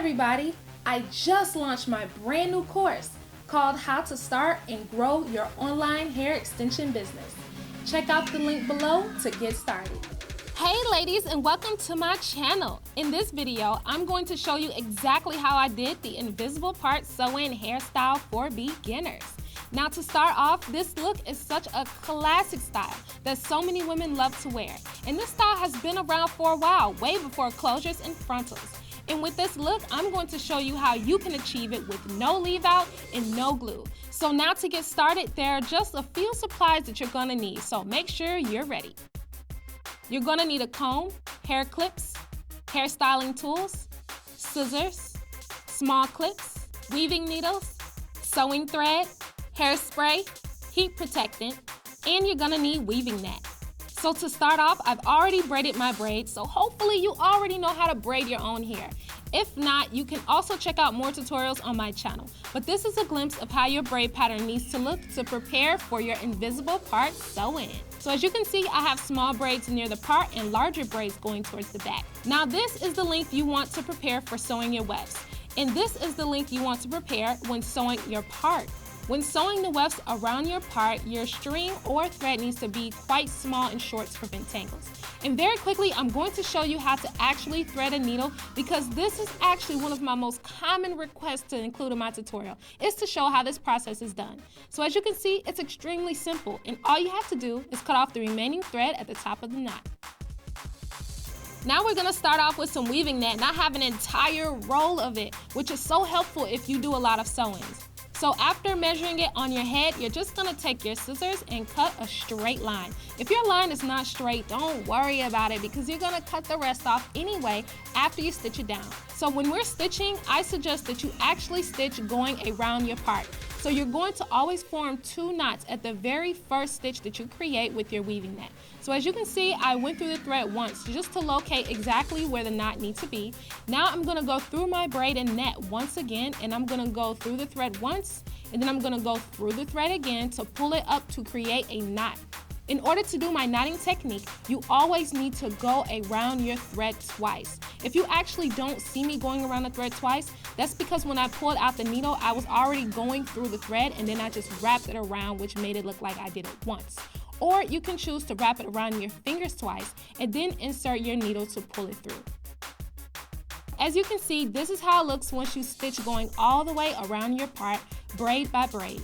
everybody! I just launched my brand new course called How to Start and Grow Your Online Hair Extension Business. Check out the link below to get started. Hey ladies, and welcome to my channel. In this video, I'm going to show you exactly how I did the invisible part sew-in hairstyle for beginners. Now to start off, this look is such a classic style that so many women love to wear. And this style has been around for a while, way before closures and frontals. And with this look, I'm going to show you how you can achieve it with no leave out and no glue. So now to get started, there are just a few supplies that you're gonna need, so make sure you're ready. You're gonna need a comb, hair clips, hair styling tools, scissors, small clips, weaving needles, sewing thread, hairspray, heat protectant, and you're gonna need weaving net. So to start off, I've already braided my braids, so hopefully you already know how to braid your own hair. If not, you can also check out more tutorials on my channel. But this is a glimpse of how your braid pattern needs to look to prepare for your invisible part sew-in. So as you can see, I have small braids near the part and larger braids going towards the back. Now this is the length you want to prepare for sewing your wefts. And this is the length you want to prepare when sewing your part. When sewing the wefts around your part, your string or thread needs to be quite small and short to prevent tangles. And very quickly, I'm going to show you how to actually thread a needle, because this is actually one of my most common requests to include in my tutorial, is to show how this process is done. So as you can see, it's extremely simple, and all you have to do is cut off the remaining thread at the top of the knot. Now we're gonna start off with some weaving net, and I have an entire roll of it, which is so helpful if you do a lot of sewings. So after measuring it on your head, you're just gonna take your scissors and cut a straight line. If your line is not straight, don't worry about it, because you're gonna cut the rest off anyway after you stitch it down. So when we're stitching, I suggest that you actually stitch going around your part. So you're going to always form 2 knots at the very first stitch that you create with your weaving net. So as you can see, I went through the thread once just to locate exactly where the knot needs to be. Now I'm gonna go through my braid and net once again, and I'm gonna go through the thread once, and then I'm gonna go through the thread again to pull it up to create a knot. In order to do my knotting technique, you always need to go around your thread twice. If you actually don't see me going around the thread twice, that's because when I pulled out the needle, I was already going through the thread, and then I just wrapped it around, which made it look like I did it once. Or you can choose to wrap it around your fingers twice and then insert your needle to pull it through. As you can see, this is how it looks once you stitch going all the way around your part, braid by braid.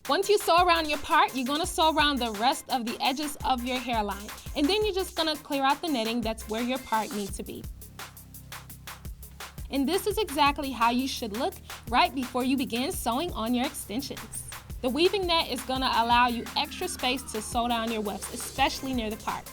Once you sew around your part, you're gonna sew around the rest of the edges of your hairline. And then you're just gonna clear out the netting that's where your part needs to be. And this is exactly how you should look right before you begin sewing on your extensions. The weaving net is gonna allow you extra space to sew down your wefts, especially near the part.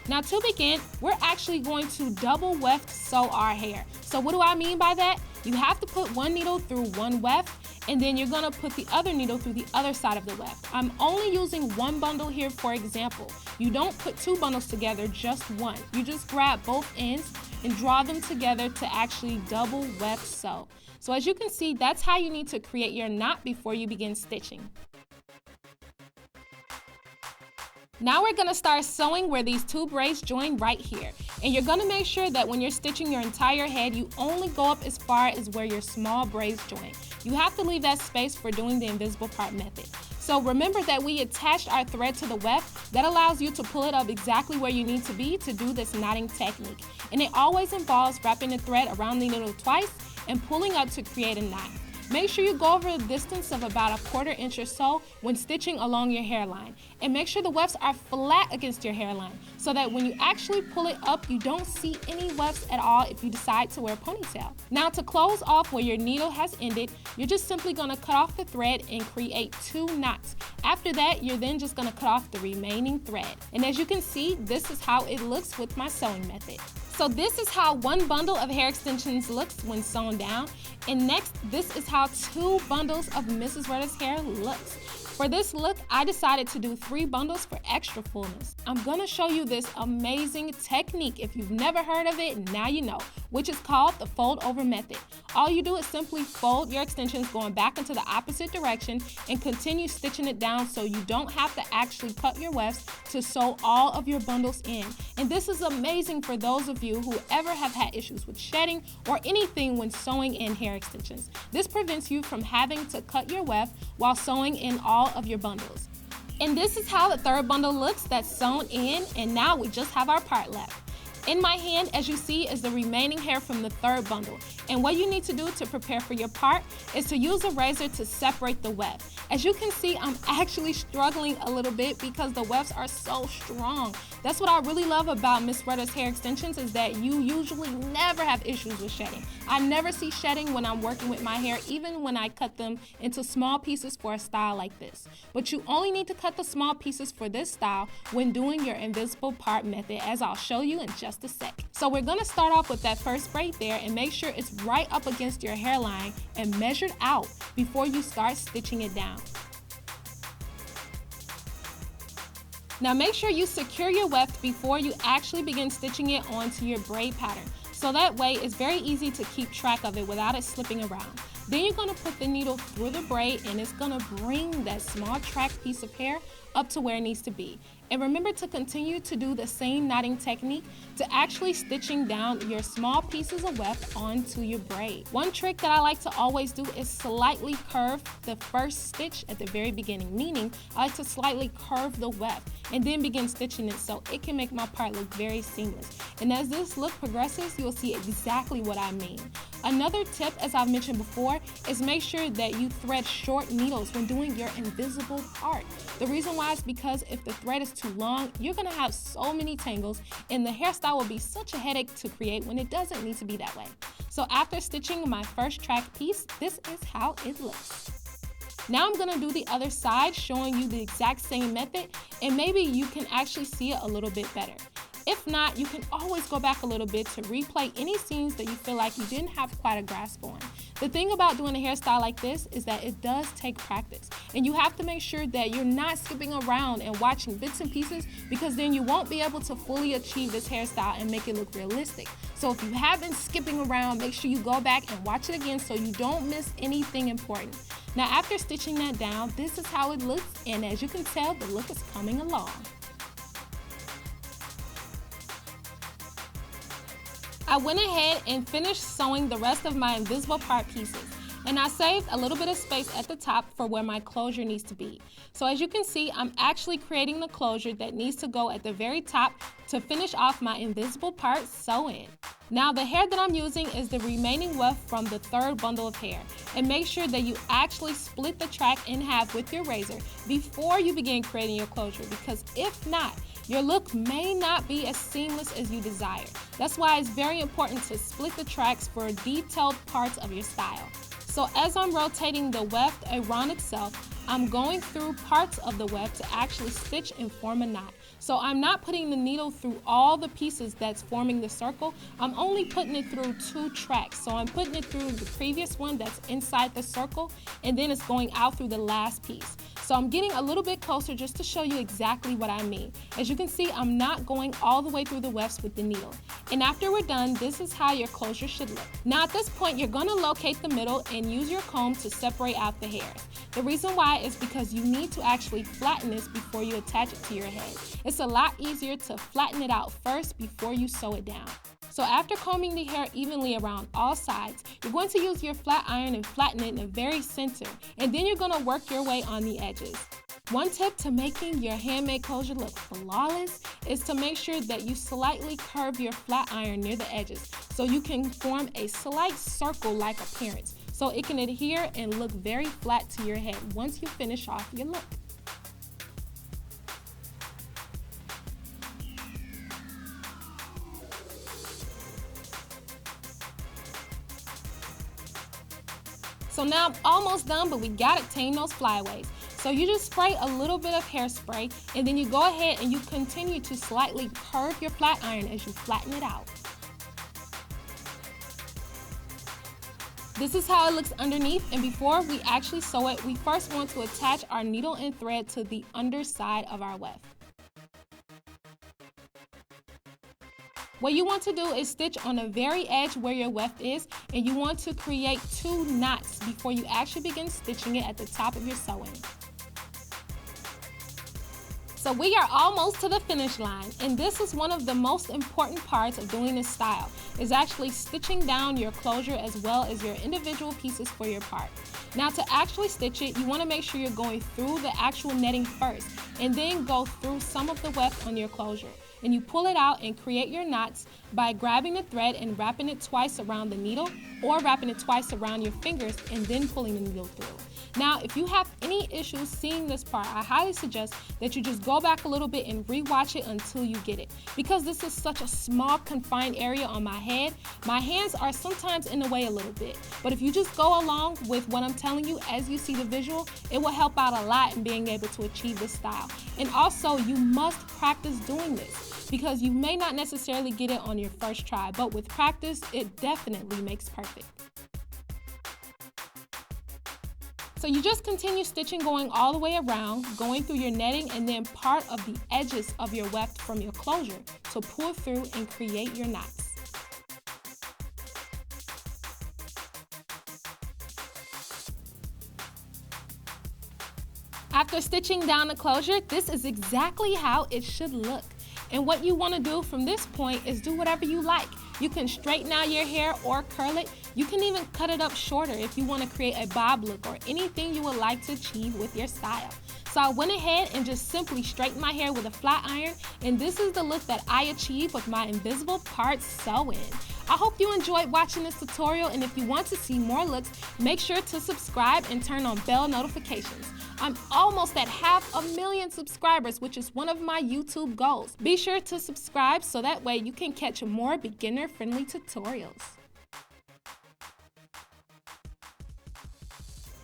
Now to begin, we're actually going to double weft sew our hair. So what do I mean by that? You have to put one needle through one weft, and then you're gonna put the other needle through the other side of the weft. I'm only using one bundle here for example. You don't put 2 bundles together, just one. You just grab both ends and draw them together to actually double weft sew. So as you can see, that's how you need to create your knot before you begin stitching. Now we're gonna start sewing where these 2 braids join right here. And you're gonna make sure that when you're stitching your entire head, you only go up as far as where your small braids join. You have to leave that space for doing the invisible part method. So remember that we attached our thread to the weft. That allows you to pull it up exactly where you need to be to do this knotting technique. And it always involves wrapping the thread around the needle twice and pulling up to create a knot. Make sure you go over a distance of about 1/4 inch or so when stitching along your hairline. And make sure the wefts are flat against your hairline so that when you actually pull it up, you don't see any wefts at all if you decide to wear a ponytail. Now to close off where your needle has ended, you're just simply gonna cut off the thread and create 2 knots. After that, you're then just gonna cut off the remaining thread. And as you can see, this is how it looks with my sewing method. So this is how 1 bundle of hair extensions looks when sewn down. And next, this is how 2 bundles of MrsRutters hair looks. For this look, I decided to do 3 bundles for extra fullness. I'm gonna show you this amazing technique. If you've never heard of it, now you know, which is called the fold over method. All you do is simply fold your extensions going back into the opposite direction and continue stitching it down so you don't have to actually cut your wefts to sew all of your bundles in. And this is amazing for those of you who ever have had issues with shedding or anything when sewing in hair extensions. This prevents you from having to cut your weft while sewing in all of your bundles. And this is how the 3rd bundle looks that's sewn in, and now we just have our part left. In my hand, as you see, is the remaining hair from the 3rd bundle. And what you need to do to prepare for your part is to use a razor to separate the weft. As you can see, I'm actually struggling a little bit because the wefts are so strong. That's what I really love about MrsRutters Hair Extensions, is that you usually never have issues with shedding. I never see shedding when I'm working with my hair, even when I cut them into small pieces for a style like this. But you only need to cut the small pieces for this style when doing your invisible part method, as I'll show you in just a sec. So we're gonna start off with that first braid there and make sure it's right up against your hairline and measured out before you start stitching it down. Now make sure you secure your weft before you actually begin stitching it onto your braid pattern. So that way it's very easy to keep track of it without it slipping around. Then you're going to put the needle through the braid and it's going to bring that small track piece of hair up to where it needs to be. And remember to continue to do the same knotting technique to actually stitching down your small pieces of weft onto your braid. One trick that I like to always do is slightly curve the first stitch at the very beginning, meaning I like to slightly curve the weft and then begin stitching it so it can make my part look very seamless. And as this look progresses, you'll see exactly what I mean. Another tip, as I've mentioned before, is make sure that you thread short needles when doing your invisible part. The reason why is because if the thread is too long, you're gonna have so many tangles and the hairstyle will be such a headache to create when it doesn't need to be that way. So after stitching my first track piece, this is how it looks. Now I'm gonna do the other side, showing you the exact same method, and maybe you can actually see it a little bit better. If not, you can always go back a little bit to replay any seams that you feel like you didn't have quite a grasp on. The thing about doing a hairstyle like this is that it does take practice, and you have to make sure that you're not skipping around and watching bits and pieces, because then you won't be able to fully achieve this hairstyle and make it look realistic. So if you have been skipping around, make sure you go back and watch it again so you don't miss anything important. Now after stitching that down, this is how it looks, and as you can tell, the look is coming along. I went ahead and finished sewing the rest of my invisible part pieces, and I saved a little bit of space at the top for where my closure needs to be. So as you can see, I'm actually creating the closure that needs to go at the very top to finish off my invisible part sew-in. Now the hair that I'm using is the remaining weft from the 3rd bundle of hair, and make sure that you actually split the track in half with your razor before you begin creating your closure, because if not, your look may not be as seamless as you desire. That's why it's very important to split the tracks for detailed parts of your style. So as I'm rotating the weft around itself, I'm going through parts of the weft to actually stitch and form a knot. So I'm not putting the needle through all the pieces that's forming the circle. I'm only putting it through 2 tracks. So I'm putting it through the previous one that's inside the circle, and then it's going out through the last piece. So I'm getting a little bit closer just to show you exactly what I mean. As you can see, I'm not going all the way through the wefts with the needle. And after we're done, this is how your closure should look. Now at this point, you're gonna locate the middle and use your comb to separate out the hairs. The reason why is because you need to actually flatten this before you attach it to your head. It's a lot easier to flatten it out first before you sew it down. So after combing the hair evenly around all sides, you're going to use your flat iron and flatten it in the very center, and then you're going to work your way on the edges. One tip to making your handmade closure look flawless is to make sure that you slightly curve your flat iron near the edges so you can form a slight circle-like appearance, so it can adhere and look very flat to your head once you finish off your look. So now I'm almost done, but we gotta tame those flyaways. So you just spray a little bit of hairspray, and then you go ahead and you continue to slightly curve your flat iron as you flatten it out. This is how it looks underneath, and before we actually sew it, we first want to attach our needle and thread to the underside of our weft. What you want to do is stitch on the very edge where your weft is, and you want to create 2 knots before you actually begin stitching it at the top of your sewing. So we are almost to the finish line, and this is one of the most important parts of doing this style, is actually stitching down your closure as well as your individual pieces for your part. Now to actually stitch it, you want to make sure you're going through the actual netting first, and then go through some of the weft on your closure. And you pull it out and create your knots by grabbing the thread and wrapping it twice around the needle, or wrapping it twice around your fingers and then pulling the needle through. Now, if you have any issues seeing this part, I highly suggest that you just go back a little bit and rewatch it until you get it. Because this is such a small confined area on my head, my hands are sometimes in the way a little bit. But if you just go along with what I'm telling you as you see the visual, it will help out a lot in being able to achieve this style. And also, you must practice doing this, because you may not necessarily get it on your first try, but with practice, it definitely makes perfect. So you just continue stitching going all the way around, going through your netting and then part of the edges of your weft from your closure to pull through and create your knots. After stitching down the closure, this is exactly how it should look. And what you want to do from this point is do whatever you like. You can straighten out your hair or curl it. You can even cut it up shorter if you want to create a bob look or anything you would like to achieve with your style. So I went ahead and just simply straightened my hair with a flat iron, and this is the look that I achieved with my invisible part sew-in. I hope you enjoyed watching this tutorial, and if you want to see more looks, make sure to subscribe and turn on bell notifications. I'm almost at 500,000 subscribers, which is one of my YouTube goals. Be sure to subscribe so that way you can catch more beginner-friendly tutorials.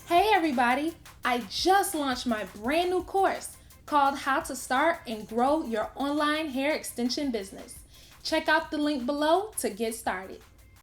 Hey everybody! I just launched my brand new course called How to Start and Grow Your Online Hair Extension Business. Check out the link below to get started.